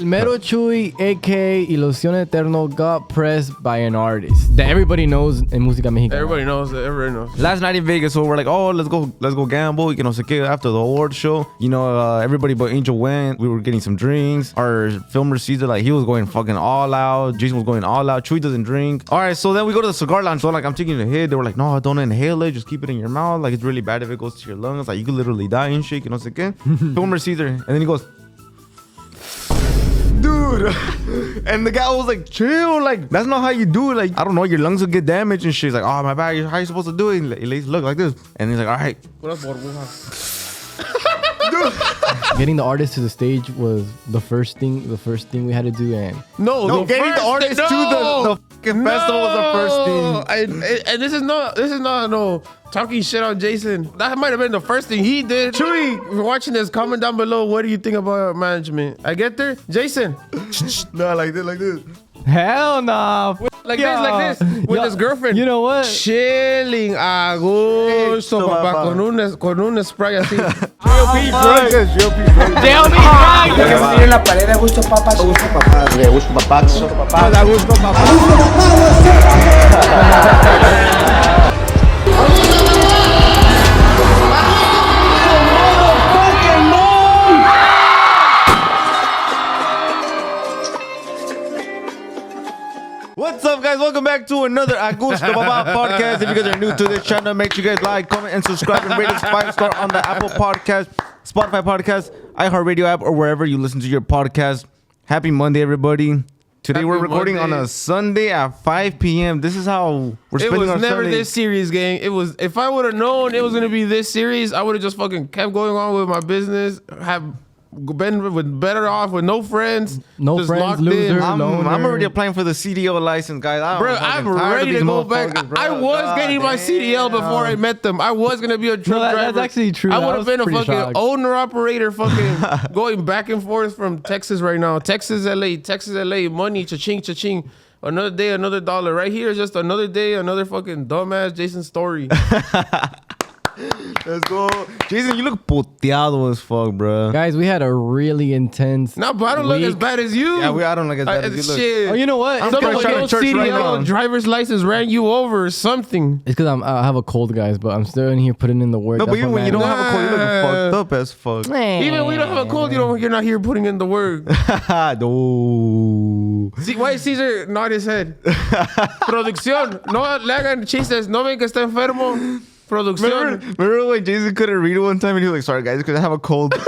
Mero Chuy, a.k.a. Ilusión Eterno, got pressed by an artist that everybody knows in Música Mexicana. Everybody knows. Last night in Vegas, so we're like, oh, let's go gamble. You know, after the award show, you know, everybody but Angel went. We were getting some drinks. Our filmer Caesar, like, he was going fucking all out. Jason was going all out. Chuy doesn't drink. All right, so then we go to the cigar lounge. So like, I'm taking a hit. They were like, no, don't inhale it. Just keep it in your mouth. Like, it's really bad if it goes to your lungs. Like, you could literally die and shit. You know what I'm saying? Filmer Caesar, and then he goes, dude. And the guy was like, chill, like, that's not how you do it. Like, I don't know, your lungs will get damaged and shit. He's like, oh, my bad, how you supposed to do it? He look like this. And he's like, all right. Dude. Getting the artist to the stage was the first thing we had to do. And no, getting the artist to the fucking festival was the first thing. And this is not no talking shit on Jason. That might have been the first thing he did. Chuy, if you're watching this, comment down below. What do you think about management? I get there, Jason. No, like this. Hell nah. Like this, with his girlfriend. You know what? Chilling, Agushto Papa, con un spray así. Lo que se tiene en la pared de Agushto Papa. Agushto Papa. De Agushto Papa. Agushto Papa. De Agushto What's up, guys? Welcome back to another Agushto Papa podcast. If you guys are new to this channel, make sure you guys like, comment, and subscribe, and rate us 5-star on the Apple Podcast, Spotify Podcast, iHeartRadio app, or wherever you listen to your podcast. Happy Monday, everybody. Today we're recording on a Sunday at 5 p.m. This is how we're spending our Sunday. It was never this serious, gang. It was. If I would have known it was gonna be this serious, I would have just fucking kept going on with my business. Have been better off with no friends. No friends, loser. I'm already applying for the CDL license, guys. Bro, I'm ready to go back. I was getting my CDL before I met them. I was gonna be a truck driver. That's actually true. I would have been a fucking owner operator, fucking going back and forth from Texas right now. Texas, LA, money, cha-ching, cha-ching. Another day, another dollar. Right here, just another day, another fucking dumbass Jason story. Let's go. Jason, you look puteado as fuck, bro. Guys, we had a really intense No, but I don't look as bad as you. Yeah, I don't look as bad as you look. Shit. Oh, you know what? Some of your CDL driver's license ran you over or something. It's because I have a cold, guys, but I'm still in here putting in the work. No, but even when you don't have a cold, you look fucked up as fuck. Even when you don't have a cold, you're not here putting in the work. No. See, why is Caesar nod his head? Producción, no le hagan chistes. No ven que está enfermo. Producción. Remember when Jason couldn't read it one time and he was like, sorry guys, because I have a cold. And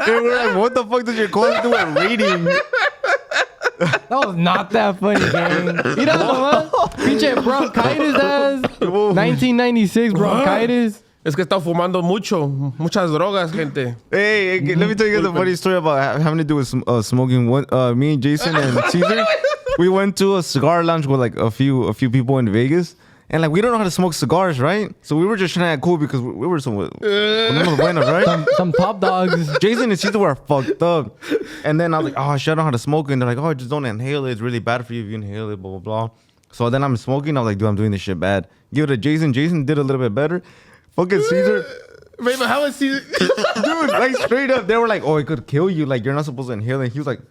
we're like, what the fuck does your cold do with reading? That was not that funny, gang. Mira nomás. Pinche bronchitis ass. 1996 bronchitis. Es que está fumando muchas drogas, gente. Hey, let me tell you guys a funny story about having to do with smoking. Me and Jason and Caesar, we went to a cigar lounge with like a few people in Vegas. And like, we don't know how to smoke cigars, right? So we were just trying to act cool because we were some buenos, right? Some top dogs. Jason and Caesar were fucked up. And then I was like, oh, shit, I don't know how to smoke. And they're like, oh, just don't inhale it. It's really bad for you if you inhale it, blah, blah, blah. So then I'm smoking. I was like, dude, I'm doing this shit bad. Give it to Jason. Jason did a little bit better. Fucking Caesar. Wait, but how is Caesar? Dude, like straight up, they were like, oh, it could kill you. Like, you're not supposed to inhale it. He was like...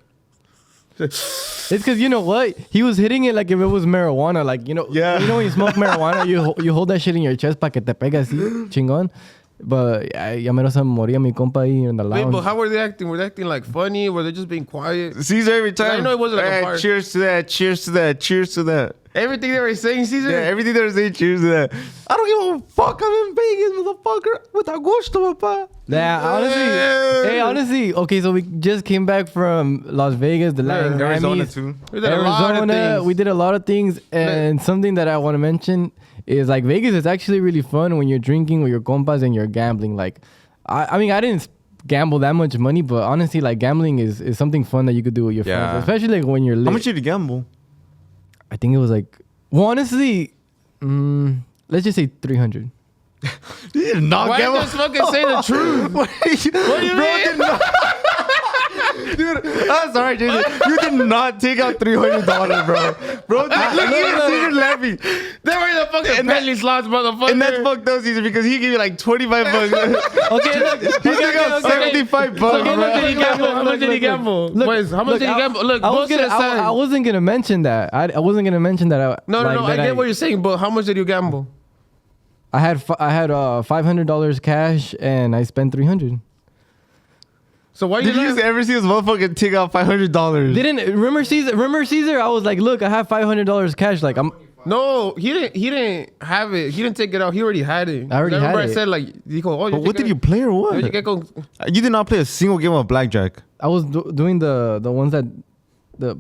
It's because, you know what? He was hitting it like if it was marijuana. Like, you know, yeah. You know when you smoke marijuana, you hold that shit in your chest para que te pegue así, chingón. But ya menos se moría mi compa ahí in the lounge. Wait, but how were they acting? Were they acting like funny? Were they just being quiet? Caesar every time. I know it wasn't like a fire. Cheers to that. Cheers to that. Cheers to that. Everything they were saying, Caesar? Yeah, everything they were saying, cheers to that. I don't give a fuck. I'm in Vegas, motherfucker, with Agushto Papa. Yeah, honestly, okay, so we just came back from Las Vegas, the Latin Grammys. Arizona, too. We did a lot of things. We did a lot of things, and something that I want to mention is like Vegas is actually really fun when you're drinking with your compas and you're gambling. Like, I mean, I didn't gamble that much money, but honestly, like gambling is something fun that you could do with your friends, especially like when you're lit. How much did you gamble? I think it was like, well, honestly, let's just say 300. You did not Why gamble? just fucking say the truth? What do you mean? Dude, Dude, I'm sorry, Jason. You did not take out $300, bro. Bro, look at Caesar laughing. They were the fucking penny slots, motherfucker. And that's fucked up, Caesar, because he gave you like 25 bucks. Okay, look. He took out 75 bucks, Okay, bro. How much did he gamble? How much did he gamble? Boys, how much did he gamble? Look, I wasn't gonna mention that. I wasn't gonna mention that. No, I get what you're saying, but how much did you gamble? I had $500 cash and I spent $300. So why Did you ever see this motherfucker take out $500? Remember Caesar? I was like, look, I have $500 cash. Like No, he didn't have it. He didn't take it out. He already had it. I already had Remember it. I said like, But what did you play or what? You did not play a single game of blackjack. I was doing the ones that the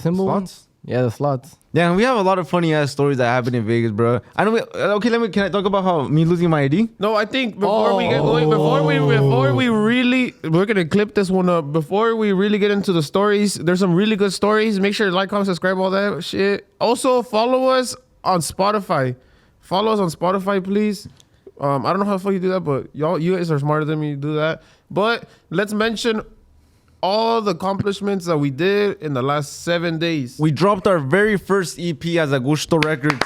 symbol ones. Yeah, the slots. Yeah, and we have a lot of funny ass stories that happen in Vegas, bro. I know. Can I talk about how me losing my ID? No, I think before we get going, we're gonna clip this one up. Before we really get into the stories, there's some really good stories. Make sure to like, comment, subscribe, all that shit. Also, follow us on Spotify. Follow us on Spotify, please. I don't know how the fuck you do that, but you guys are smarter than me to do that. But let's mention all the accomplishments that we did in the last 7 days. We dropped our very first EP as Agushto Records.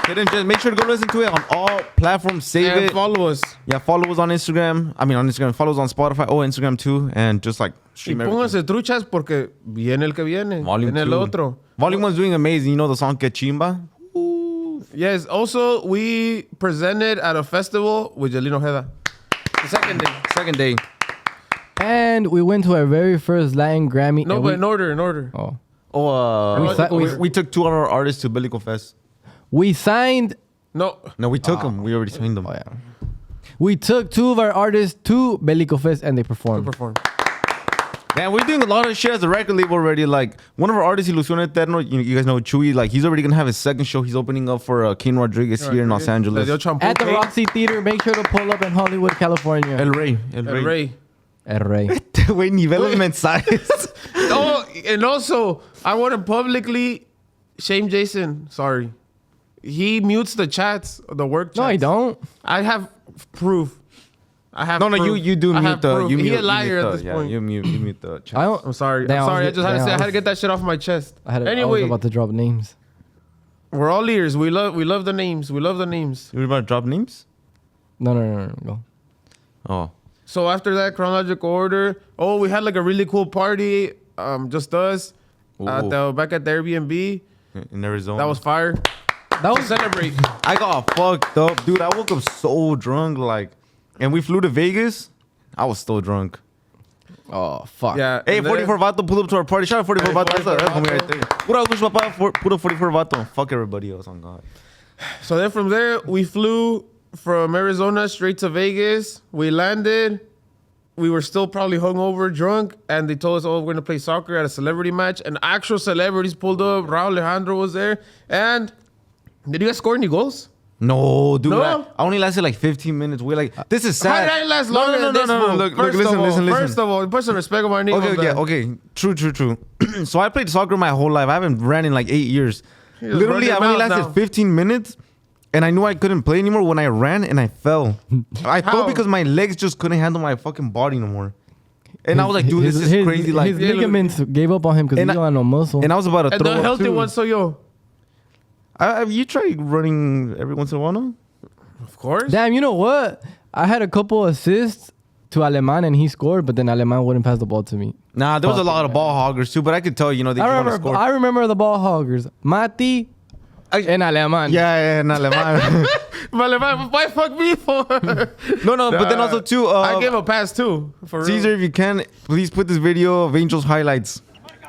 Just make sure to go listen to it on all platforms. Save and it. follow us. Yeah, follow us on Instagram. Follow us on Spotify. Oh, Instagram too. And just like stream Y pónganse truchas porque viene el que viene. Volume viene 2. el otro. Volume 1's doing amazing. You know the song Que Chimba? Yes. Also, we presented at a festival with Jelino Ojeda. The second day. And we went to our very first Latin Grammy. No, but in order. Oh. We took 2 of our artists to BelicoFest. We signed. No, we took them. We already signed them. Oh, yeah. We took 2 of our artists to BelicoFest and they performed. Man, we're doing a lot of shit as a record label already. Like, one of our artists, Ilusión Eterno, you guys know Chuy, like, he's already gonna have his second show. He's opening up for King Rodriguez here in Los Angeles. At the Roxy Theater. Make sure to pull up in Hollywood, California. El Rey. Wait, niveles mensajes. Oh, and also, I want to publicly shame Jason. Sorry. He mutes the chats, the work chats. No, I don't. I have proof. No, you do mute the. He's a liar at this point. You mute the chat. I'm sorry. I just had to get that shit off my chest. I Anyway, was about to drop names. we're all ears. We love the names. We love the names. You about to drop names? No. Go. Oh. So after that, chronological order. Oh, we had like a really cool party. Just us back at the Airbnb In Arizona. That was fire. That was Celebrate. I got fucked up, dude. I woke up so drunk, like, and we flew to Vegas. I was still drunk. Oh fuck. Yeah. Hey, and 44 Vato, pull up to our party. Shout out 44 Vato. That's 44 homie right there. Pura Agushto Papa, pura 44 Vato. Fuck everybody else on God. So then from there, we flew from Arizona straight to Vegas. We landed. We were still probably hungover, drunk, and they told us, oh, we're going to play soccer at a celebrity match. And actual celebrities pulled up. Raul Alejandro was there. And did you guys score any goals? No, dude. No? I only lasted like 15 minutes. We're like, this is How sad. did I last longer than this? No. Look, listen. First of all, put some respect on my name. Okay. True. So I played soccer my whole life. I haven't ran in like 8 years. Literally, I only lasted 15 minutes. And I knew I couldn't play anymore when I ran and I fell. I fell because my legs just couldn't handle my fucking body no more. And I was like, dude, this is crazy. Like, his ligaments gave up on him because he don't have no muscle. And I was about to throw up. And the healthy one, so yo. Have you tried running every once in a while now? Of course. Damn, you know what? I had a couple assists to Aleman and he scored, but then Aleman wouldn't pass the ball to me. Nah, there was a lot of ball hoggers too, but I could tell, they just want to score. I remember the ball hoggers. Mati and Aleman. Yeah, and Aleman. Why fuck me for? No, but then also too. I gave a pass too. For Caesar, real. if you can, please put this video of Angel's highlights.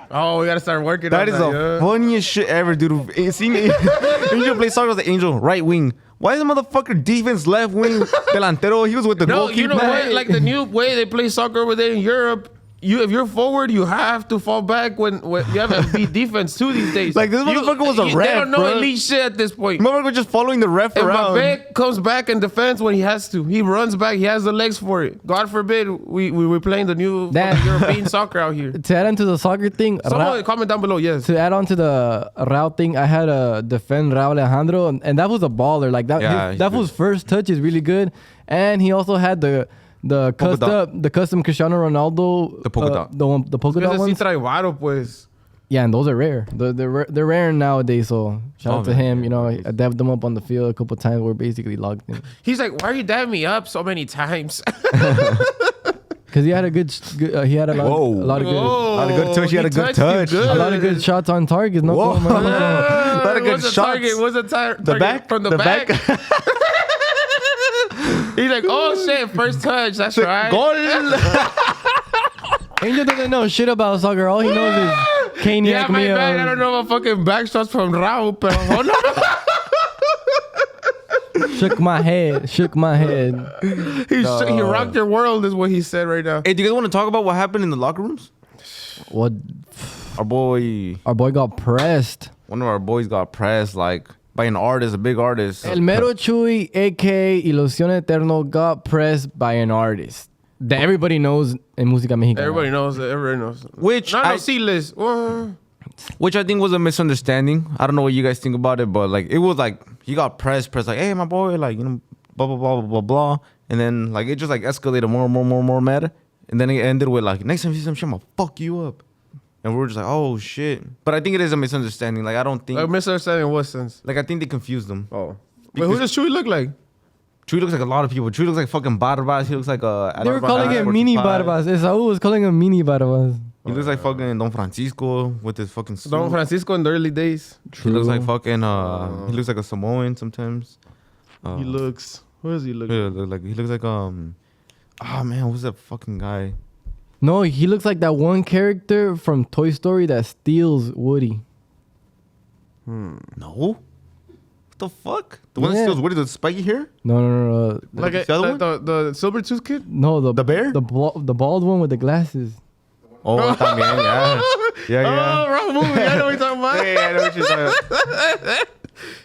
Oh, we gotta start working. That is the funniest shit ever, dude. Seeing Angel play soccer with the Angel right wing. Why is the motherfucker defense left wing delantero? He was with the goalkeeper. You know what? Like the new way they play soccer over there in Europe. If you're forward, you have to fall back when you have a beat defense too these days. Like this motherfucker was a ref. They don't know bro. elite shit at this point. Motherfucker just following the ref around. Mbappe comes back and defends when he has to. He runs back. He has the legs for it. God forbid we were playing the new European soccer out here. To add on to the soccer thing, someone comment down below. Yes. To add on to the route thing, I had to defend Raul Alejandro, and that was a baller. Like that, that was first touch is really good, and he also had the The custom Cristiano Ronaldo. The polka dot. The polka dot Ese sí ones. trae varo, pues. Yeah, and those are rare. They're rare naudays. So shout out to him. You know, I dabbed them up on the field a couple times. We're basically logged in. He's like, why are you dabbing me up so many times? Because he had a good he had a lot of good. A lot of good touch. He had a good touch. A lot of good shots on targets. No Whoa. problem. A lot of good What's the shots. target? What's the target? The back? From the back? He's like, oh shit, first touch. That's right. Goal. Angel doesn't know shit about soccer. All he knows is Kanye. Yeah, my bad. I don't know about fucking back shots from Raul, pero hold on. Shook my head. He rocked your world, is what he said right now. Hey, do you guys want to talk about what happened in the locker rooms? What? Our boy got pressed. One of our boys got pressed like by an artist, a big artist. El Mero Chuy, aka Ilusión Eterno, got pressed by an artist that everybody knows in Música Mexicana. Everybody knows. Everybody knows. Which Not I- no C-list. Which I think was a misunderstanding. I don't know what you guys think about it, but like it was like he got pressed like, hey, my boy, like, you know, blah blah blah blah blah blah, and then like it just like escalated more meta, and then it ended with like, next time you see some shit, I'm gonna fuck you up, and we were just like, oh shit. But I think it is a misunderstanding. Like I don't think Like misunderstanding in what sense? like I think they confused them. Oh. Wait, who does Chewy look like? Chuy looks like a lot of people. Chuy looks like fucking Barbas. He looks like a. They were calling it Mini Barbas. Esaú was calling him Mini Barbas. He looks like fucking Don Francisco with his fucking suit. Don Francisco in the early days. He looks like fucking he looks like a Samoan sometimes. He looks. Who does he look? Yeah, he looks like man, who's that fucking guy? No, he looks like that one character from Toy Story that steals Woody. No. What the fuck? The one that Yeah. steals Woody, the spiky hair? No. Like The other one? the silver tooth kid? No, The bear? The bald one with the glasses. Oh, también, yeah. Yeah. Oh, wrong movie. I know what you're talking about. Yeah, I know what you're talking about.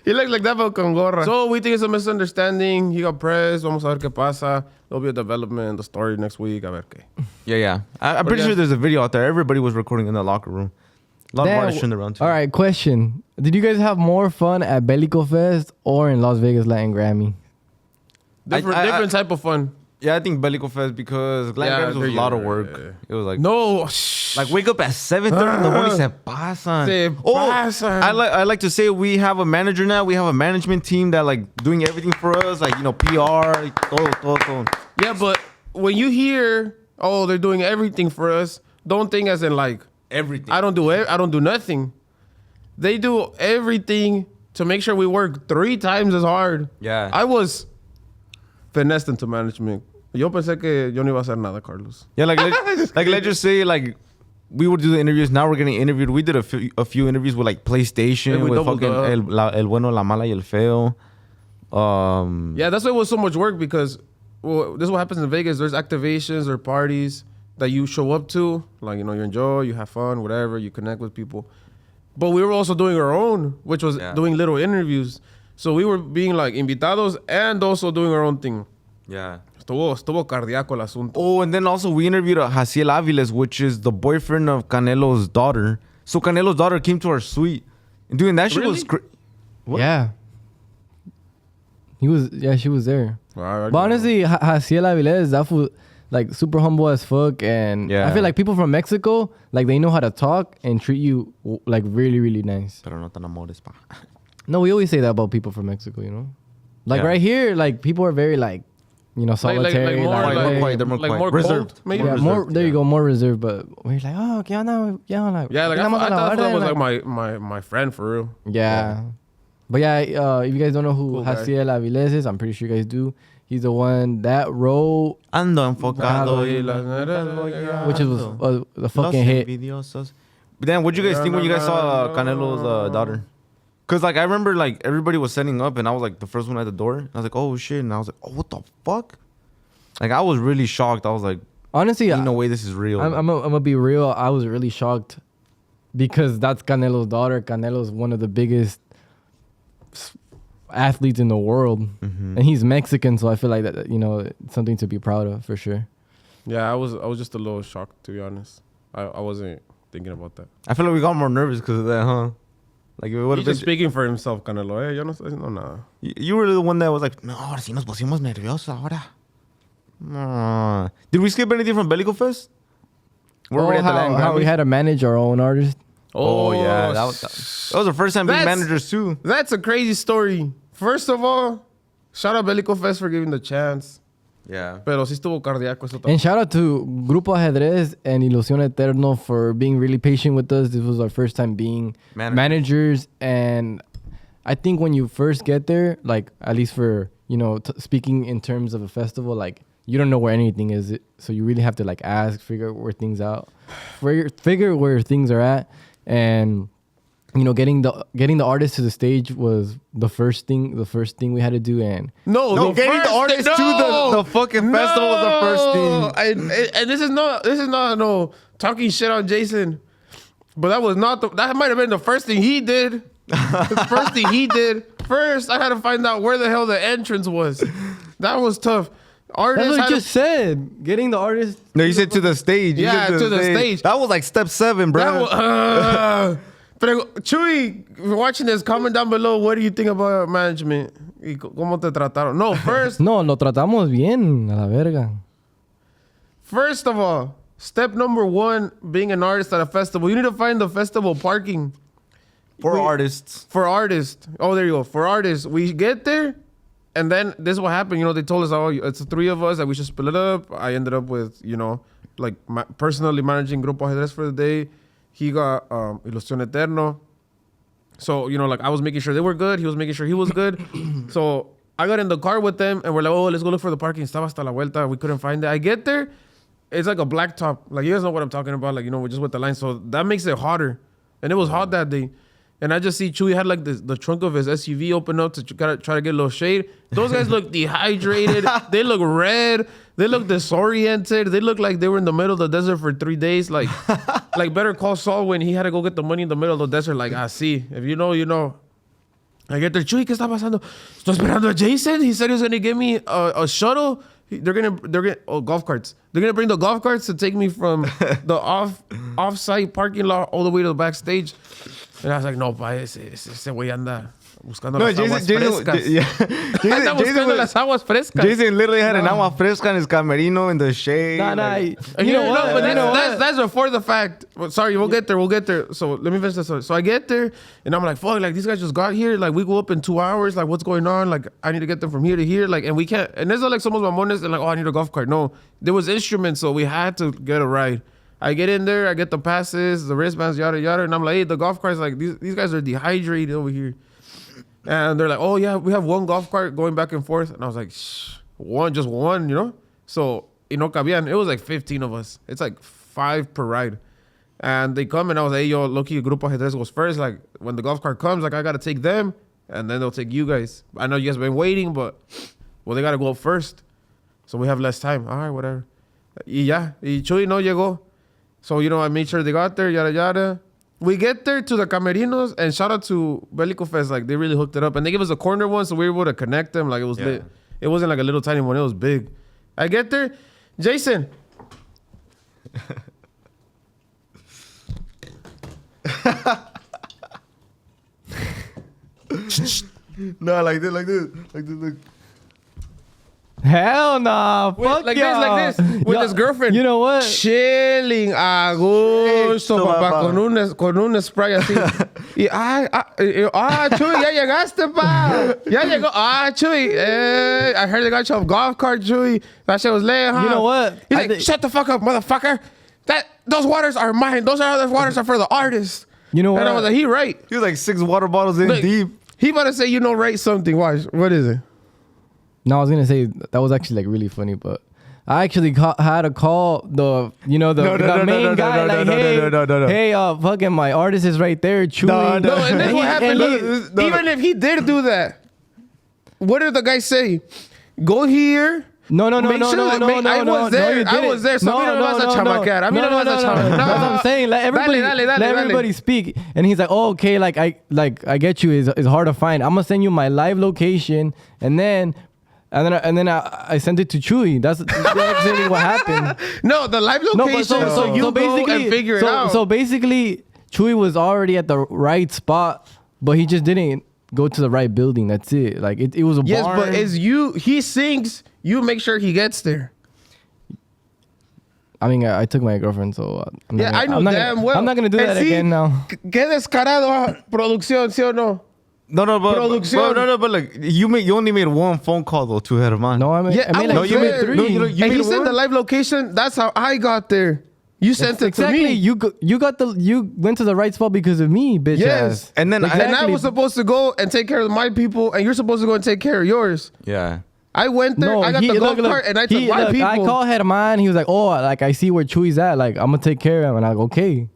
He looks like that, but con gorra. So we think it's a misunderstanding. He got pressed. Vamos a ver qué pasa. There'll be a development, the story next week. A ver qué. Yeah. I'm pretty sure there's a video out there. Everybody was recording in the locker room. A lot of artists turned around too. All right, question. Did you guys have more fun at BelicoFest or in Las Vegas Latin Grammy? Different type of fun. Yeah, I think BelicoFest because Latin Grammys was a lot of work. It was like No. like wake up at 7:30 in the morning. Se pasan. pasan. I like to say we have a manager now. We have a management team that like doing everything for us, like, you know, PR. Todo. Yeah, but when you hear, oh, they're doing everything for us, don't think as in like Everything. I don't do nothing. They do everything to make sure we work 3 times as hard. Yeah. I was finessed into management. Yo pensé que yo no iba a hacer nada, Carlos. Yeah, let's just say like we would do the interviews. Now we're getting interviewed. We did a few interviews with like PlayStation, Yeah, we with doubled fucking up. El Bueno, La Mala y El Feo. Yeah, that's why it was so much work because this is what happens in Vegas. There's activations or parties that you show up to. Like, you know, you enjoy, you have fun, whatever, you connect with people. But we were also doing our own, which was doing little interviews. So we were being like invitados and also doing our own thing. Yeah. Estuvo cardíaco el asunto. Oh, and then also we interviewed Jaciel Aviles, which is the boyfriend of Canelo's daughter. So Canelo's daughter came to our suite. And doing that shit was What? Yeah. She was there. But honestly, Jaciel Avilés, that fool, like super humble as fuck, and I feel like people from Mexico, like they know how to talk and treat you like really, really nice. Pero no te enamores, pa. No, we always say that about people from Mexico, you know? Like right here, like people are very like, you know, solitary. More quiet. They're more quiet. more Reserved. cold, maybe. Yeah, more. There you go, more reserved. But we're like, oh, ¿qué onda? Yeah, like I thought that was like my friend for real. Yeah. But yeah, if you guys don't know who Cool guy. Jaciel Avilés is, I'm pretty sure you guys do. He's the one that wrote, Ando enfocado. which is the fucking hit. Envidiosos. But then, what'd you guys think when you guys saw Canelo's daughter? Cause like I remember like everybody was setting up and I was like the first one at the door. And I was like, oh shit, and I was like, oh, what the fuck? Like I was really shocked. I was like, Honestly, ain't no way this is real. I'm gonna be real. I was really shocked because that's Canelo's daughter. Canelo's one of the biggest athletes in the world, and he's Mexican, so I feel like that, you know, it's something to be proud of for sure. Yeah, I was just a little shocked, to be honest. I wasn't thinking about that. I feel like we got more nervous because of that, huh? Like it would He's have been. just speaking for himself, Canelo. Yo no estoy haciendo nada. You were the one that was like, no, ahora sí nos pusimos nerviosos ahora. Did we skip anything from BelicoFest? Where were we at the Latin how we Grammys? had to manage our own artist. Oh yeah, that was the first time being That's- managers too. That's a crazy story. First of all, shout out BelicoFest for giving the chance. Yeah. Pero sí estuvo cardíaco eso también. And shout out to Grupo Ajedrez and Ilusión Eterno for being really patient with us. This was our first time being managers. And I think when you first get there, like at least for, speaking in terms of a festival, like you don't know where anything is. So you really have to like ask, figure where things out, figure where things are at. And, getting the artist to the stage was the first thing we had to do. And No, getting the artist to the fucking festival was the first thing. And this is not no talking shit on Jason, but that might have been the first thing he did. The first thing he did. First, I had to find out where the hell the entrance was. That was tough. That's what you just said. Getting the artist. No, you said to the stage. You Yeah, said to the stage. That was like step 7, bro. Chuy, if you're watching this, comment down below. What do you think about management? Y cómo te trataron? No, first. No, lo tratamos bien, a la verga. First of all, step number 1, being an artist at a festival, you need to find the festival parking. For artists. For artists. Oh, there you go. For artists. We get there, and then this is what happened. They told us, it's the 3 of us that we should split it up. I ended up with, personally managing Grupo Ajedrez for the day. He got Ilusión Eterno. So, I was making sure they were good. He was making sure he was good. So I got in the car with them, and we're like, let's go look for the parking. Estaba hasta la vuelta. We couldn't find it. I get there. It's like a black top. Like, you guys know what I'm talking about. Like, we're just with the line. So that makes it hotter. And it was hot that day. And I just see Chewy had like the trunk of his SUV open up to try to get a little shade. Those guys look dehydrated. They look red. They look disoriented. They look like they were in the middle of the desert for 3 days. Like Better Call Saul when he had to go get the money in the middle of the desert. Like, see. If you know, you know. I get there. Chuy, ¿qué está pasando? Estoy esperando a Jason. He said he was going to give me a shuttle. They're gonna golf carts. They're gonna bring the golf carts to take me from the off-site parking lot all the way to the backstage. And I was like, no, pa, ese güey anda buscando las aguas frescas. Anda buscando las aguas frescas. Jason literally had an agua fresca in his camerino in the shade. Nah. You know what? But that's before the fact. Sorry, we'll get there. So let me finish this. So I get there, and I'm like, fuck, like these guys just got here. Like we go up in 2 hours. Like what's going on? Like I need to get them from here to here. Like and we can't. And there's not like someone's mamones and like, I need a golf cart. No, there was instruments, so we had to get a ride. I get in there, I get the passes, the wristbands, yada yada, and I'm like, hey, the golf cart's like these guys are dehydrated over here. And they're like, oh yeah, we have one golf cart going back and forth. And I was like, just one, you know? So, cabían. It was like 15 of us. It's like 5 per ride. And they come and I was like, hey, yo, Loki, Grupo Ajedrez goes first. Like, when the golf cart comes, like, I got to take them. And then they'll take you guys. I know you guys have been waiting, but, well, they got to go up first. So we have less time. All right, whatever. Y Chuy no llegó. So, I made sure they got there, yada, yada. We get there to the camerinos, and shout out to BelicoFest. Like, they really hooked it up. And they gave us a corner one, so we were able to connect them. Like, it was lit. It wasn't like a little tiny one. It was big. I get there. Jason. No, like this. Look. Hell nah. Fuck like y'all. this. With his girlfriend. You know what? Chilling. Agushto Papa. Con un spray así. Y, Chuy, ya llegaste, pa. Ya llegó. Chuy. I heard they got you a golf cart, Chuy. That shit was lit, huh? You know what? He's like, shut the fuck up, motherfucker. Those waters are mine. Those other waters are for the artists. You know what? And I was like, he right. He was like 6 water bottles in Look, deep. He about to say, write something. Watch. What is it? No, I was gonna say that was actually like really funny, but I actually had to call the main guy like, hey, fucking my artist is right there, Chuy. No, and then what happened? Even if he did do that, what did the guy say? Go here. No. I was there. So no, That's what I'm saying. Let everybody speak. And he's like, oh, okay, like I get you. It's hard to find. I'm gonna send you my live location, and then I sent it to Chuy. That's exactly what happened. No, the live location. So you go and figure it out. So basically, Chuy was already at the right spot, but he just didn't go to the right building. That's it. Like it was a barn. Yes, but as he sings, you make sure he gets there. I mean, I took my girlfriend, so I'm not Yeah, gonna, I know I'm not damn gonna, well. I'm not gonna do And that see, again now. Qué descarado, producción, ¿sí o no? No, but Producción. but like you only made one phone call though to Herman. No, I Yeah, made I like was two or there. three. No, you And made he sent one? the live location. That's how I got there. You sent it Exactly. to me. You went to the right spot because of me, bitch. Yes. ass. And then And I Exactly. was supposed to go and take care of my people, and you're supposed to go and take care of yours. Yeah. I went there. I got the golf cart, and I took my people. I called Herman. He was like, "Oh, like I see where Chuy's at. Like I'm gonna take care of him." And I go, "Okay."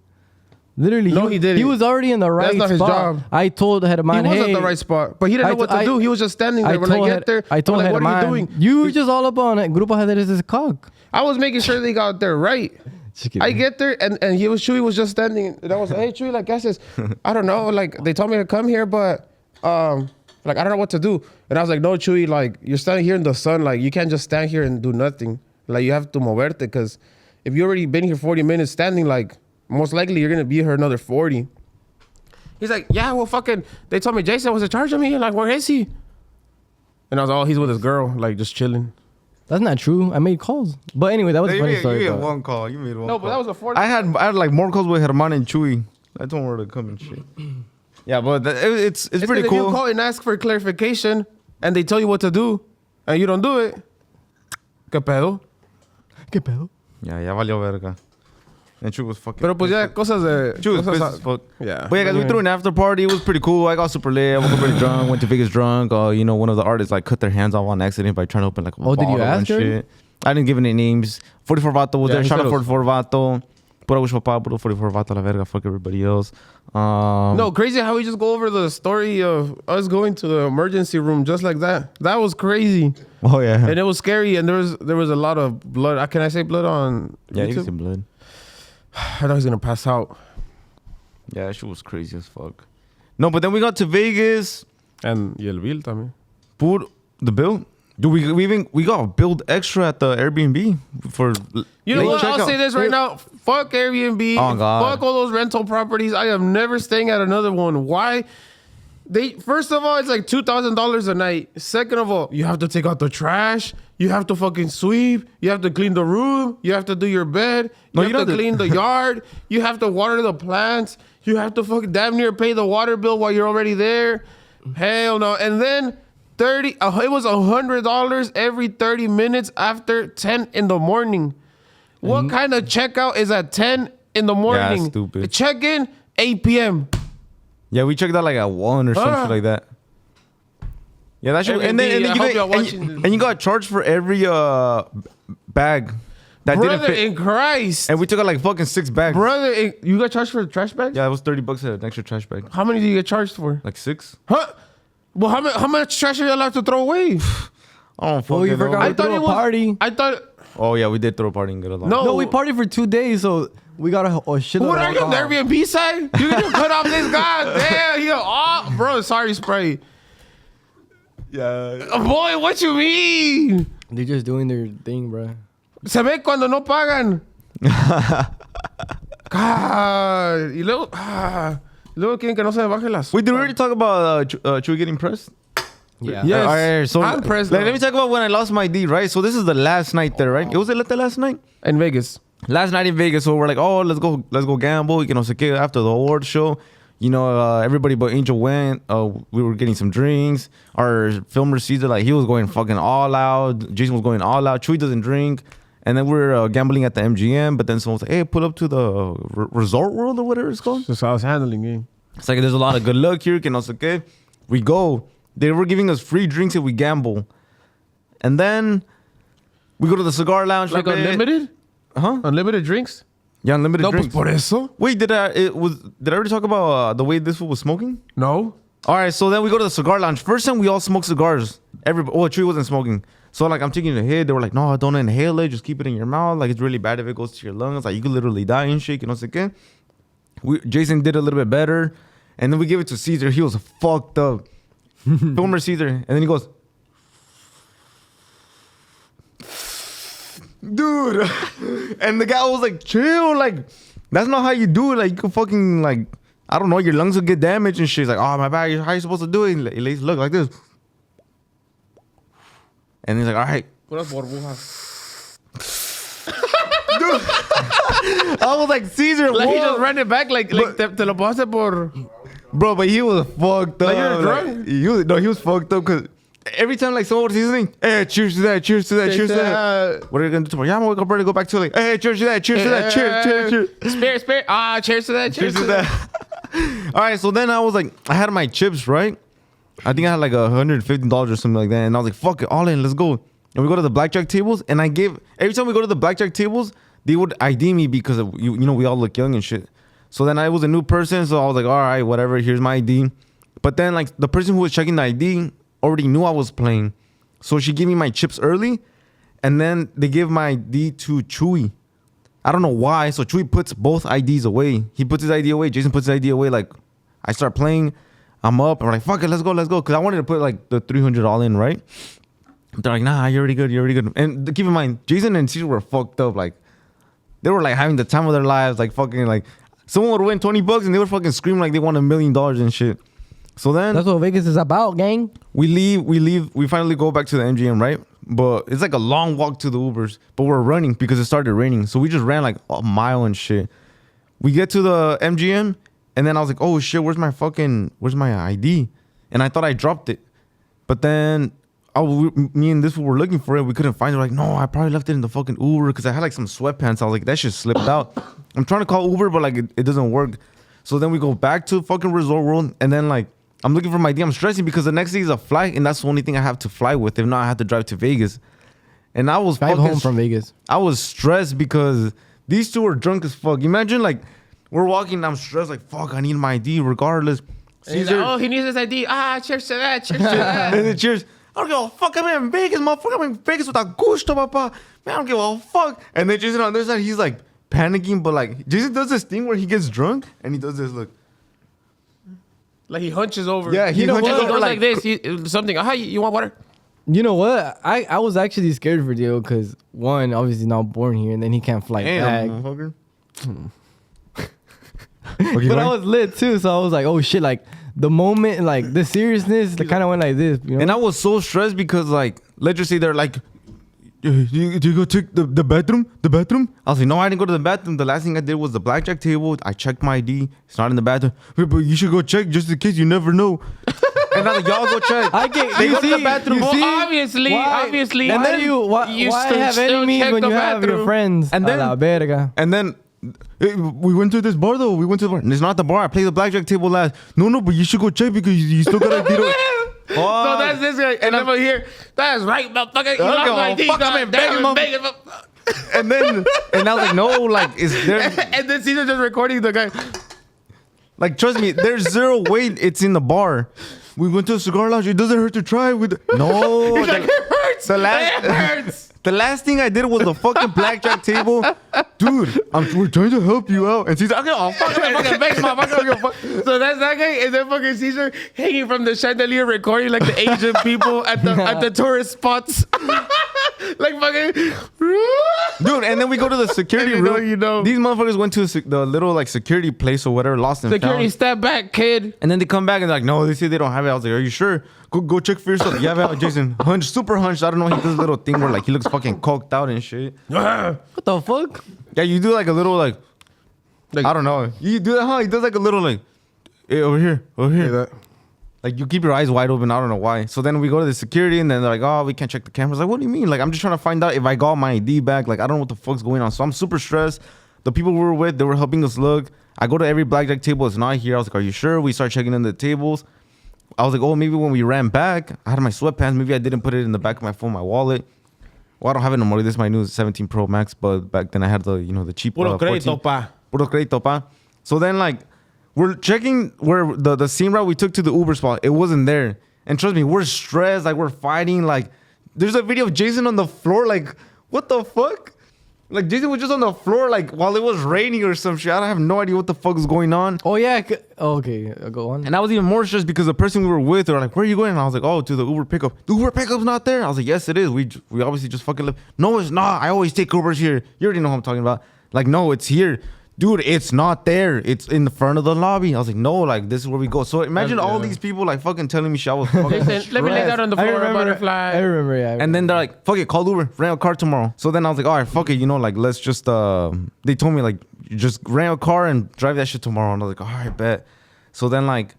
Literally, No, he didn't. He was already in the right That's not his spot. job. I told He Herman, was "Hey." at the right spot, but he didn't know what to do. He was just standing there. When I get there, I told I'm like, Herman, "What are you doing?" You were just all up on it. Grupo Ajedrez cock. I was making sure they got there right. I get there and Chewy was just standing, and I was like, "Hey, Chewy, like I says, I don't know, like they told me to come here, but like I don't know what to do." And I was like, "No, Chewy, like you're standing here in the sun, like you can't just stand here and do nothing. Like you have to moverte, because if you already been here 40 minutes standing, like most likely you're gonna be here another 40." He's like, "Yeah, well, fucking, they told me Jason was in charge of me, and like, where is he?" And I was like, "Oh, he's with his girl, like just chilling." That's not true. I made calls. But anyway, that was a You funny made story. one though. call. You made one. No, call. but that was a 40. I had like more calls with Herman and Chewy. I told her to come and shit. Yeah, but it's pretty If cool. you call and ask for clarification, and they tell you what to do, and you don't do it, ¿qué pedo? ¿Qué pedo? Yeah, valió verga. And Chewy was fucking. Pero pues ya cosas de... Chewy was cosas pissed as fuck. Yeah. But yeah, guys, we threw an after party. It was pretty cool. I got super lit. I woke up really drunk. Went to Vegas drunk. You know, one of the artists like cut their hands off on accident by trying to open like a Oh, did you bottle and ask her? shit. I didn't give any names. 44 Vato was Yeah, there. he Shout said out it was- 44 Vato. Puro Agushto Papa, puro 44 Vato, la verga. Fuck everybody else. No, crazy how we just go over the story of us going to the emergency room just like that. That was crazy. Oh, yeah. And it was scary, and there was a lot of blood. Can I say blood on Yeah, you can YouTube? see blood. I thought he was going to pass out. Yeah, that shit was crazy as fuck. No, but then we got to Vegas. And y el bill también. Put the bill. Dude, we got billed extra at the Airbnb for You know late what? I'll checkout. say this right now. Fuck Airbnb. Oh, God. Fuck all those rental properties. I am never staying at another one. Why? First of all, it's like $2,000 a night. Second of all, you have to take out the trash. You have to fucking sweep. You have to clean the room. You have to do your bed. No, You you have to don't clean the yard. You have to water the plants. You have to fucking damn near pay the water bill while you're already there. Hell no. And then it was $100 every 30 minutes after 10 in the morning. What kind of checkout is at 10 in the morning? stupid. Check in 8 p.m. Yeah, we checked out like at 1 or something like that. Yeah, that shit. And then, Airbnb, I hope y'all and watching this. you got charged for every bag that didn't Brother fit. in Christ. And we took out like fucking 6 bags. You got charged for the trash bag? Yeah, it was $30 an extra trash bag. How many do you get charged for? Like 6? Huh? Well, how much trash are you allowed to throw away? I don't fucking Oh, you know. forgot we threw a party. I thought... Oh, yeah, we did throw a party and get along. No. No, we partied for 2 days, so we got a shitload What of are you on the alcohol. Airbnb side? You gonna cut off this guy? Damn, bro, sorry, spray. Yeah. Boy, what you mean? They're just doing their thing, bro. Se ve cuando no pagan. God. Y luego quieren que no se me baje las... Wait, did we already talk about Chewy getting pressed? Yeah. Yes. Alright, so I'm pressed like, now. let me talk about when I lost my ID, right? So this is the last night there, right? Was it the last night? In Vegas. Last night in Vegas, so we're like, oh, let's go gamble. You know, after the award show, you know, everybody but Angel went. We were getting some drinks. Our filmer sees it, like he was going fucking all out. Jason was going all out. Chewy doesn't drink. And then we're gambling at the MGM. But then someone's like, hey, pull up to the Resort World or whatever it's called. Just how I was handling it. It's like there's a lot of good luck here. Que no sé qué. We go. They were giving us free drinks if we gamble. And then we go to the cigar lounge. Like for a bit. unlimited? Huh? Unlimited drinks? Yeah, unlimited No, pues drinks. por eso. Wait, did I already talk about the way this fool was smoking? No. All right, so then we go to the cigar lounge. First time we all smoked cigars. Chewy wasn't smoking. So like I'm taking a hit. They were like, no, don't inhale it. Just keep it in your mouth. Like it's really bad if it goes to your lungs. Like you could literally die and shit. You know what I'm saying? Jason did a little bit better. And then we gave it to Caesar. He was fucked up. Filmer Caesar. And then he goes, dude. And the guy was like, chill. Like, that's not how you do it. Like, you could fucking, like, I don't know, your lungs will get damaged and shit. He's like, oh, my bad. How you supposed to do it? He look like this. And he's like, all right. Puras burbujas. Dude. I was like, Caesar, Like he what? just ran it back like te lo puedo hacer por. Bro, but he was fucked up. Like, you're drunk? He was fucked up because every time like someone would say something, hey, cheers to that, cheers to that, cheers to that. What are you gonna do tomorrow? Yeah, I'm gonna go back to like, hey, cheers to that, cheers to that, cheers. Spirit. Cheers to that. Cheers to that. All right, so then I was like, I had my chips, right? I think I had like $150 or something like that, and I was like, fuck it, all in, let's go. And we go to the blackjack tables, and every time we go to the blackjack tables, they would ID me because of, you know, we all look young and shit. So then I was a new person, so I was like, all right, whatever, here's my ID. But then like the person who was checking the ID already knew I was playing. So she gave me my chips early, and then they give my ID to Chewy. I don't know why. So Chewy puts both IDs away. He puts his ID away. Jason puts his ID away. Like, I start playing. I'm up. And we're like, fuck it, let's go. Because I wanted to put like the 300 all in, right? They're like, nah, you're already good. And keep in mind, Jason and Caesar were fucked up. Like, they were like having the time of their lives. Like, fucking like, someone would win $20 and they would fucking scream like they won $1 million and shit. So then That's what Vegas is about, gang. we leave. We finally go back to the MGM, right? But it's like a long walk to the Ubers. But we're running because it started raining. So we just ran like a mile and shit. We get to the MGM, and then I was like, oh shit, where's my ID? And I thought I dropped it. But then me and this fool were looking for it. We couldn't find it. We're like, no, I probably left it in the fucking Uber because I had like some sweatpants. I was like, that shit slipped out. I'm trying to call Uber, but like it doesn't work. So then we go back to fucking Resort World, and then like I'm looking for my ID. I'm stressing because the next day is a flight, and that's the only thing I have to fly with. If not, I have to drive to Vegas. And I was Drive home from Vegas. I was stressed because these two were drunk as fuck. Imagine like we're walking, I'm stressed, like fuck, I need my ID regardless. Caesar, like, he needs his ID. Cheers to that. Cheers to that. And then cheers. I don't give a fuck. I'm in Vegas, motherfucker. I'm in Vegas with Agushto Papa. Man, I don't give a fuck. And then Jason on the other side, he's like panicking, but like Jason does this thing where he gets drunk and he does this look. Like he hunches over. Yeah, he hunches He over goes like this. Something. Hi, you want water? You know what? I was actually scared for Diego because one, obviously not born here, and then he can't fly back. Damn, motherfucker. But I was lit too, so I was like, oh shit, like the moment, like the seriousness, kind of went like this. You know? And I was so stressed because like, let's just say they're like, do you go check the bathroom? The bathroom? I was like, no, I didn't go to the bathroom. The last thing I did was the blackjack table. I checked my ID. It's not in the bathroom. Wait, but you should go check just in case. You never know. And I was like, y'all go check. They go to the bathroom. Well, obviously. And then why have enemies when you have your friends? And then- a la verga. And then we went to this bar though. We went to the bar. And it's not the bar. I played the blackjack table last. No, but you should go check because you still got to So that's this guy. And I'm here. That's right, motherfucker. You lost my ID. Fuck, I'm in Vegas, and I was like, no, like, is there? And then Caesar just recording the guy. Like, trust me, there's zero weight. It's in the bar. We went to a cigar lounge. It doesn't hurt to try. No, He's like, it hurts. it hurts. The last thing I did was the fucking blackjack table. Dude, we're trying to help you out. And she's like, oh, fuck, I'm fucking Vegas, motherfucker. So that's that guy, and then fucking Caesar hanging from the chandelier, recording like the Asian people at the tourist spots, like fucking. Dude, and then we go to the security room. You know. These motherfuckers went to the little like security place or whatever, lost and Security, found. step back, kid. And then they come back and they're like, no, they say they don't have it. I was like, are you sure? Go check for yourself. Yeah, Jason. Super hunched. I don't know. He does a little thing where like he looks fucking coked out and shit. What the fuck? Yeah, you do like a little like I don't know. You do that, huh? He does like a little like, hey, over here. Like you keep your eyes wide open. I don't know why. So then we go to the security and then they're like, oh, we can't check the cameras. Like, what do you mean? Like, I'm just trying to find out if I got my ID back. Like, I don't know what the fuck's going on. So I'm super stressed. The people we were with, they were helping us look. I go to every blackjack table. It's not here. I was like, are you sure? We start checking in the tables. I was like, oh, maybe when we ran back, I had my sweatpants. Maybe I didn't put it in the back of my phone, my wallet. Well, I don't have it no more. This is my new 17 Pro Max, but back then I had the, the cheap Puro 14. crédito, pa. Puro crédito, pa. So then, like, we're checking where the same route we took to the Uber spot. It wasn't there. And trust me, we're stressed. Like, we're fighting. Like, there's a video of Jason on the floor. Like, what the fuck? Like, Jason was just on the floor, like, while it was raining or some shit. I have no idea what the fuck is going on. Oh, yeah. Okay, go on. And I was even more stressed because the person we were with, they were like, where are you going? And I was like, oh, to the Uber pickup. The Uber pickup's not there. I was like, yes, it is. We obviously just fucking left. No, it's not. I always take Ubers here. You already know what I'm talking about. Like, no, it's here. dude, it's not there. It's in the front of the lobby. I was like, no, like this is where we go. So imagine all these people like fucking telling me shit. I was fucking Listen, let me lay down on the floor, butterfly. I remember, yeah. And then they're like, fuck it, call Uber, rent a car tomorrow. So then I was like, all right, fuck it, like let's just they told me like just rent a car and drive that shit tomorrow. And I was like, all right, bet. So then like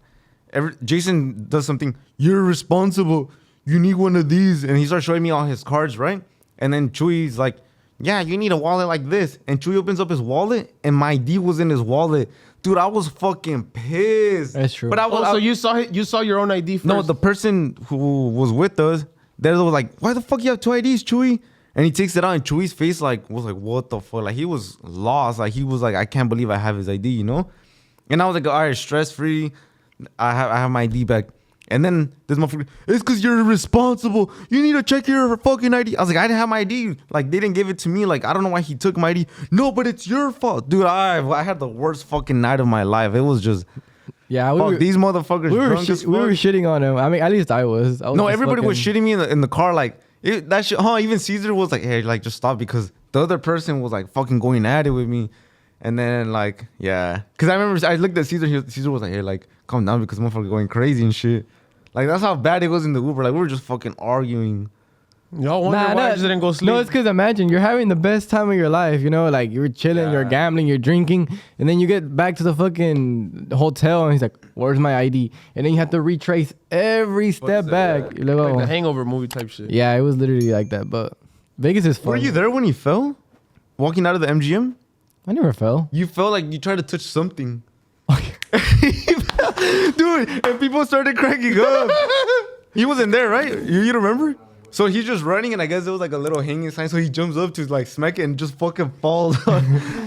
Jason does something, you're responsible. You need one of these. And he starts showing me all his cards, right? And then Chuy's like, yeah, you need a wallet like this. And Chuy opens up his wallet and my ID was in his wallet. Dude, I was fucking pissed. That's true. But So you saw your own ID first? No, the person who was with us, they was like, why the fuck you have 2 IDs, Chuy? And he takes it out and Chuy's face was like, what the fuck? Like he was lost. Like he was like, I can't believe I have his ID, And I was like, all right, stress free. I have my ID back. And then this motherfucker, it's because you're irresponsible. You need to check your fucking ID. I was like, I didn't have my ID. Like, they didn't give it to me. Like, I don't know why he took my ID. No, but it's your fault. Dude, I had the worst fucking night of my life. It was just, yeah, these motherfuckers we were shitting on him. I mean, at least I was. No, everybody was shitting me in the car. Like, that shit, even Caesar was like, hey, like, just stop. Because the other person was like fucking going at it with me. And then, like, yeah. Because I remember I looked at Caesar. Caesar was like, hey, like, calm down because motherfucker going crazy and shit. Like, that's how bad it was in the Uber. Like, we were just fucking arguing. Y'all wonder why I just didn't go sleep. No, it's because imagine you're having the best time of your life, like you're chilling, you're gambling, you're drinking, and then you get back to the fucking hotel and he's like, where's my ID? And then you have to retrace every step back. You're like, like the Hangover movie type shit. Yeah, it was literally like that, but Vegas is fun. Were you there when he fell? Walking out of the MGM? I never fell. You felt like you tried to touch something. Dude, and people started cracking up. He wasn't there, right? You remember? So he's just running, and I guess there was like a little hanging sign. So he jumps up to like smack it and just fucking falls.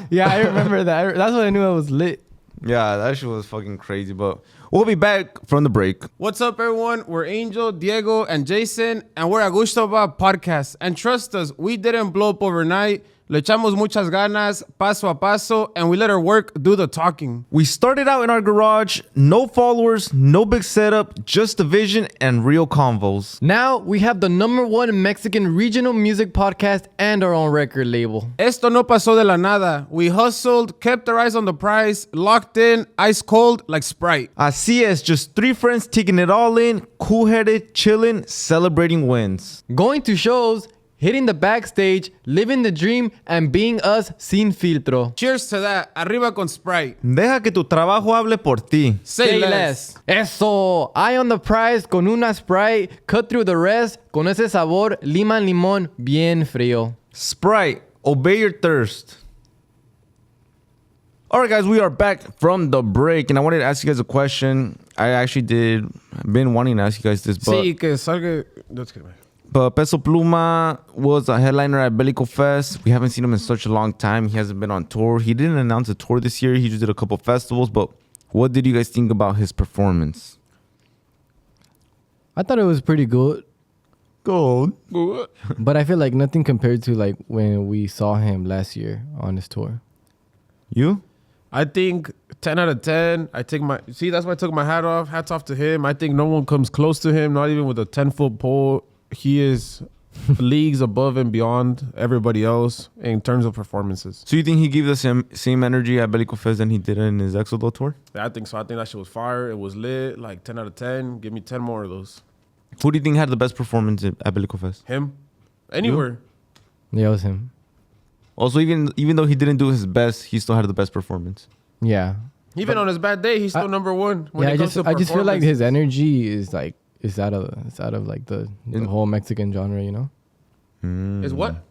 Yeah, I remember that. That's when I knew I was lit. Yeah, that shit was fucking crazy. But we'll be back from the break. What's up, everyone? We're Angel, Diego, and Jason, and we're Agushto Papa Podcast. And trust us, we didn't blow up overnight. Le echamos muchas ganas, paso a paso, and we let our work do the talking. We started out in our garage, no followers, no big setup, just a vision and real convos. Now we have the #1 Mexican regional music podcast and our own record label. Esto no pasó de la nada. We hustled, kept our eyes on the prize, locked in, ice cold like Sprite. Así es, just 3 friends taking it all in, cool-headed, chilling, celebrating wins. Going to shows, hitting the backstage, living the dream, and being us sin filtro. Cheers to that. Arriba con Sprite. Deja que tu trabajo hable por ti. Say less. Eso. Eye on the prize con una Sprite. Cut through the rest con ese sabor lima limón bien frío. Sprite, obey your thirst. All right, guys, we are back from the break, and I wanted to ask you guys a question. I actually been wanting to ask you guys this, but... Sí, que salga... Let's get it back. But Paso Pluma was a headliner at BelicoFest. We haven't seen him in such a long time. He hasn't been on tour. He didn't announce a tour this year. He just did a couple festivals. But what did you guys think about his performance? I thought it was pretty good. Good. But I feel like nothing compared to like when we saw him last year on his tour. You? I think 10 out of 10. That's why I took my hat off. Hats off to him. I think no one comes close to him, not even with a 10-foot pole. He is leagues above and beyond everybody else in terms of performances. So you think he gave the same energy at BelicoFest than he did in his Exodo tour? Yeah, I think so. I think that shit was fire. It was lit. Like 10 out of 10. Give me 10 more of those. Who do you think had the best performance at BelicoFest? Him. Anywhere. Yeah, it was him. Also, even though he didn't do his best, he still had the best performance. Yeah. Even on his bad day, he's still #1. I just feel like his energy is like out of like the whole Mexican genre, Is what?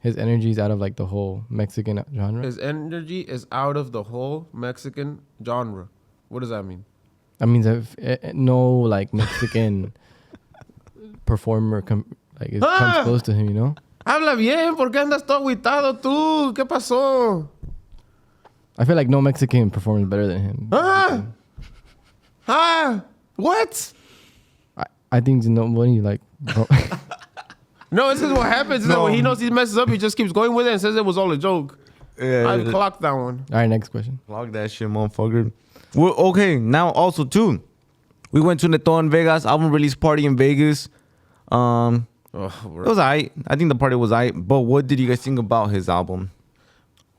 His energy is out of like the whole Mexican genre. His energy is out of the whole Mexican genre. What does that mean? That means no like Mexican performer comes close to him, Habla bien, ¿por qué andas todo agüitado tú? ¿Qué pasó? I feel like no Mexican performer is better than him. What? I think nobody like. No, this is what happens. No. When he knows he messes up, he just keeps going with it and says it was all a joke. Yeah, I clocked that one. All right, next question. Clock that shit, motherfucker. Well, okay, now also too, we went to Neton Vegas album release party in Vegas. It was aight. I think the party was aight. But what did you guys think about his album?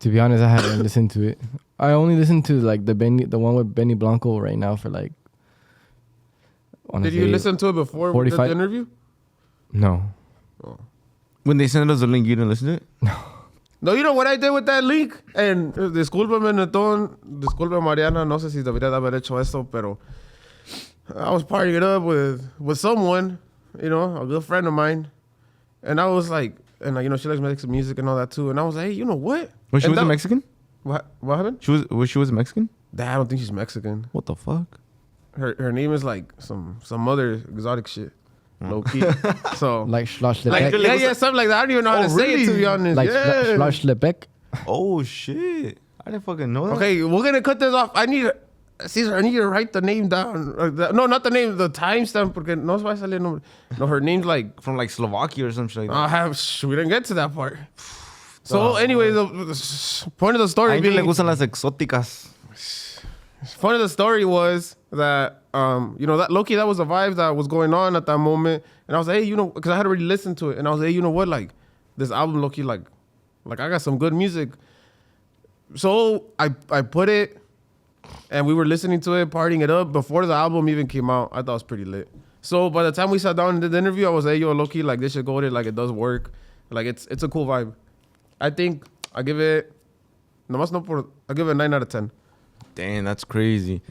To be honest, I haven't listened to it. I only listened to like the one with Benny Blanco right now for like. Did you listen to it before we did the interview? No. Oh. When they sent us the link, you didn't listen to it? No, you know what I did with that link? And discúlpame, Netón. Disculpe, Mariana. No sé si debería de haber hecho esto, pero I was partying it up with someone, you know, a good friend of mine. And I was like, and you know, she likes Mexican music and all that too. And I was like, hey, you know what? Was she was a Mexican? What happened? She was a Mexican? I don't think she's Mexican. What the fuck? Her name is like some other exotic shit. Low key. So like Schloss Lebeck. Yeah, something like that. I don't even know how to say it, to be honest. Like Schloss Lebeck. Oh shit. I didn't fucking know that. Okay, we're gonna cut this off. Caesar, I need you to write the name down. No, not the name, the timestamp, porque no se va a salir el nombre. No, her name's like from like Slovakia or something like that. We didn't get to that part. So anyway, the point of the story being, le gustan las exóticas. Point of the story was that you know, that low-key, that was the vibe that was going on at that moment. And I was like, hey, you know, because I had already listened to it, and I was like, hey, you know what, like this album low-key, like I got some good music. So I put it, and we were listening to it, partying it up before the album even came out. I thought it was pretty lit. So by the time we sat down and did the interview, I was like, yo, low-key, like this should go with it, like it does work, like it's a cool vibe. I think I give it I give it a 9 out of 10. Damn, that's crazy.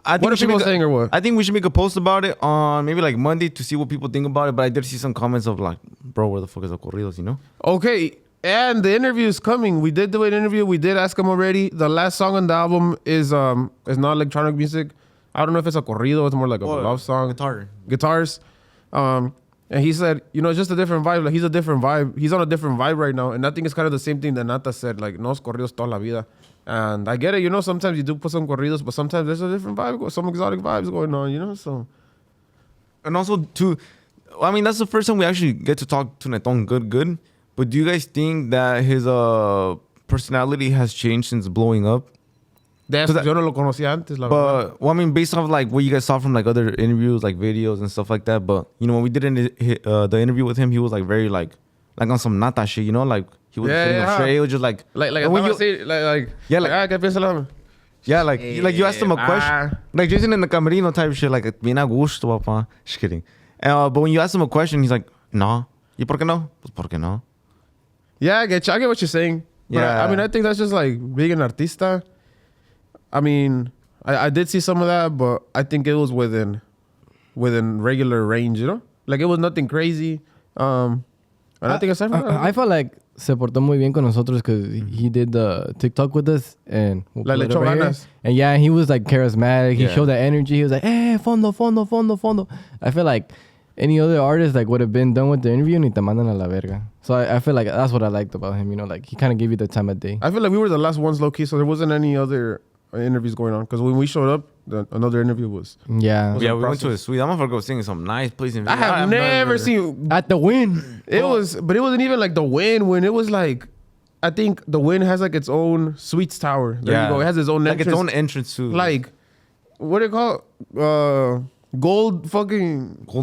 I think what are people saying or what? I think we should make a post about it on maybe like Monday to see what people think about it. But I did see some comments of like, bro, where the fuck is the corridos, you know? Okay, and the interview is coming. We did do an interview. We did ask him already. The last song on the album is not electronic music. I don't know if it's a corrido. It's more like a love song. Guitars. And he said, you know, it's just a different vibe. Like he's a different vibe. He's on a different vibe right now. And I think it's kind of the same thing that Nata said. Like, nos corridos toda la vida. And I get it, you know, sometimes you do put some corridos, but sometimes there's a different vibe, some exotic vibes going on, you know, so. And also, I mean, that's the first time we actually get to talk to Netón good. But do you guys think that his personality has changed since blowing up? Yo no lo conocía antes, la verdad. Well, I mean, based off like what you guys saw from like other interviews, like videos and stuff like that. But, you know, when we did the interview with him, he was like very like on some Nata shit, you know, like he was sitting up straight. It was just like when you say like you asked him a question, like Jason in the camerino type shit, like bien Agushto Papa. Just kidding. But when you ask him a question, he's like, no. ¿Y por qué no? Pues por qué no. Yeah, I get what you're saying. Yeah, I mean, I think that's just like being an artista. I mean, I did see some of that, but I think it was within regular range, you know, like it was nothing crazy. I think aside from that, I felt like se portó muy bien con nosotros because he did the TikTok with us and le echó ganas. And yeah, he was like charismatic. He showed that energy. He was like, hey, fondo. I feel like any other artist like would have been done with the interview and te mandan a la verga. So I feel like that's what I liked about him. You know, like he kind of gave you the time of day. I feel like we were the last ones low key, so there wasn't any other interviews going on because when we showed up, another interview was. We went to a suite. That motherfucker was singing some nice place in I have never seen at the Win. It wasn't even like the Win when it was like, I think the Win has like its own suites tower. There you go. It has its own entrance. Like its own entrance too. Like, what do you call it? Gold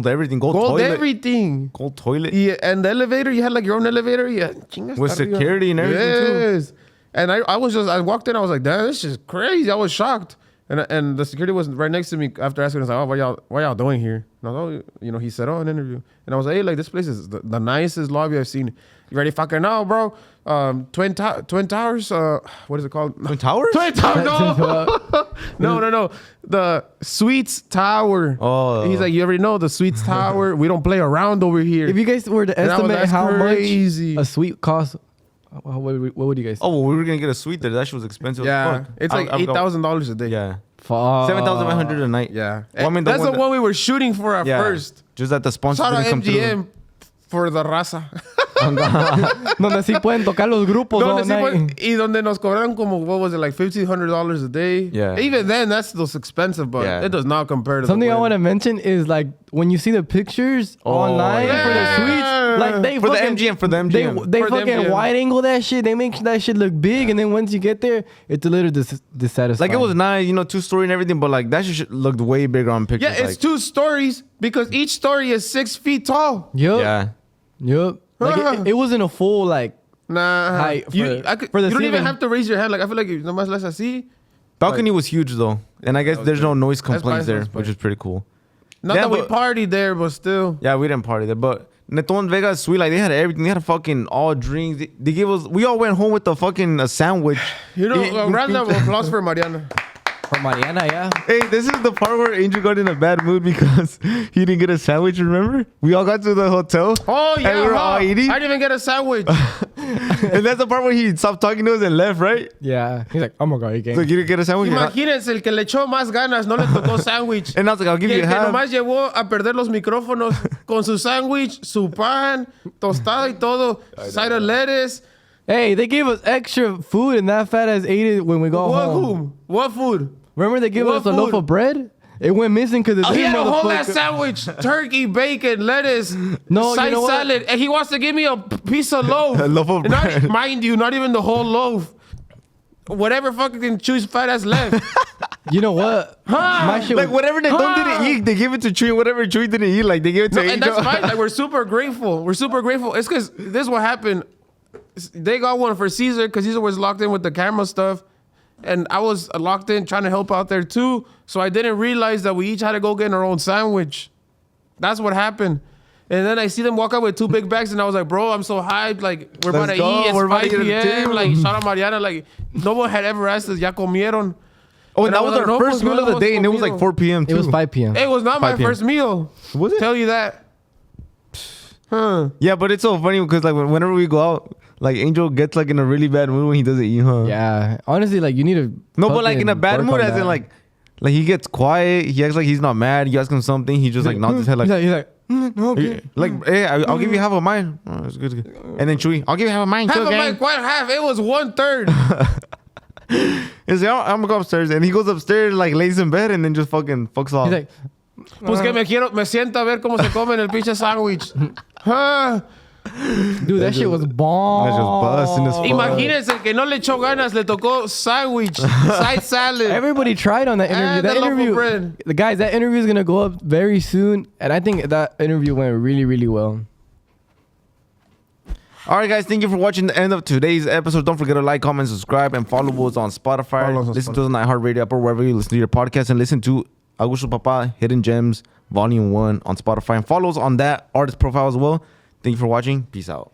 everything. Gold toilet. Everything. Gold toilet. Yeah, and the elevator, you had like your own elevator. Yeah, with security and everything too. And I walked in, I was like, damn, this is crazy. I was shocked. And the security was right next to me after asking us, like, oh, what y'all doing here? And I was like, oh, you know, he said, oh, an interview. And I was like, hey, like, this place is the nicest lobby I've seen. You ready fucking now, bro? Twin Towers, what is it called? Twin Towers? Twin Towers, no. The Suites Tower. Oh. He's like, you already know the Suites Tower. We don't play around over here. If you guys were to estimate how much a suite costs, what would you guys say? Oh, well, we were going to get a suite there. That shit was expensive. Yeah. It's like $8,000 a day. Yeah. $7,500 a night. Yeah. Well, I mean, that's the one we were shooting for at first. Just that the sponsor didn't come MGM for the raza. Donde sí pueden tocar los grupos. Y donde nos cobraron como, what was it, like $1,500 a day? Yeah. Even then, that's those expensive, but it does not compare to something I want to mention is like when you see the pictures online for the suites, like they for the MGM. They fucking wide angle that shit. They make that shit look big, and then once you get there, it's a little dissatisfying. Like it was nice, you know, 2-story and everything, but like that shit looked way bigger on pictures. Yeah, it's 2 stories because each story is 6 feet tall. Yep. Like it wasn't a full like Nah. Height You, for the you don't even ceiling. have to raise your hand. Like, I feel like nomás las así. Balcony was huge though, and I guess there's no noise complaints fine, there, that's fine. which is pretty cool. Not Yeah, that we but- partied there, but still. Yeah, we didn't party there, but Neton Vegas sweet, like they had everything. They had a fucking all drinks. They gave us. We all went home with a fucking a sandwich. You know, a round of applause for Mariana. For Mariana, yeah. Hey, this is the part where Angel got in a bad mood because he didn't get a sandwich. Remember? We all got to the hotel. Oh, yeah. And we were all eating. I didn't even get a sandwich. And that's the part where he stopped talking to us and left, right? Yeah. He's like, oh my God, you So can't. you didn't get a sandwich. Imagínense, el que le echó más ganas no le tocó sándwich. And I was like, I'll give Y you el que half. nomás llevó a perder los micrófonos con su sándwich, su pan, tostada y todo, side of lettuce. Hey, they gave us extra food and that fat ass ate it when we got What home. food? What food? Remember they gave What us a loaf food? of bread? It went missing because He this had a whole ass motherfucker. sandwich, turkey, bacon, lettuce, No, side you know what? salad, and he wants to give me a piece of loaf. A loaf of Not- bread. mind you, not even the whole loaf. Whatever fucking Chuy's fat ass left. You know what? My shit Like was, whatever they didn't eat, they gave it to Chewy. Whatever Chewy didn't eat, like they gave it to And Angel. that's fine. Like, we're super grateful. We're super grateful. It's because this is what happened. They got one for Caesar because Caesar was locked in with the camera stuff. And I was locked in trying to help out there too. So I didn't realize that we each had to go get our own sandwich. That's what happened. And then I see them walk out with 2 big bags, and I was like, bro, I'm so hyped. Like, we're about Let's to go. eat. It's We're about to 5 get a p.m. table. Like, shout out Mariana. Like, no one had ever asked us, ya comieron. Oh, and And that I was was our like, no, first pues, meal no of the hemos day, and it was like comido. 4 p.m. too. it was 5 p.m. It was not 5 my p.m. first meal. Was it? Tell you that. Huh. Yeah, but it's so funny because like whenever we go out, like Angel gets like in a really bad mood when he doesn't eat, huh? Yeah. Honestly, like you need to. No, but like in a fucking bad work mood, on as in that. like he gets quiet. He acts like he's not mad. You ask him something, he just like nods his head like, he's like okay. like, hey, I'll give you half of mine. Oh, it's good, it's good. And then Chewy, I'll give you half of mine Half too, of my gang. quite half. It was 1/3. He's like, oh, I'm gonna go upstairs, and he goes upstairs, like lays in bed, and then just fucking fucks off. He's like, Pues que me siento a ver cómo se comen el pinche sándwich. Huh? dude, that shit was bomb. That's just busting as fuck. Imagínense, el que no le echó ganas, le tocó sándwich, side salad. Everybody tried on that interview. And That the loaf of interview, bread. the guys, that interview is gonna go up very soon, and I think that interview went really, really well. All right, guys, thank you for watching the end of today's episode. Don't forget to like, comment, subscribe, and follow us on Spotify. Follow us on Listen to us on iHeartRadio app or wherever you listen to your podcast, and listen to Agushto Papa Hidden Gems Volume 1 on Spotify, and follow us on that artist profile as well. Thank you for watching. Peace out.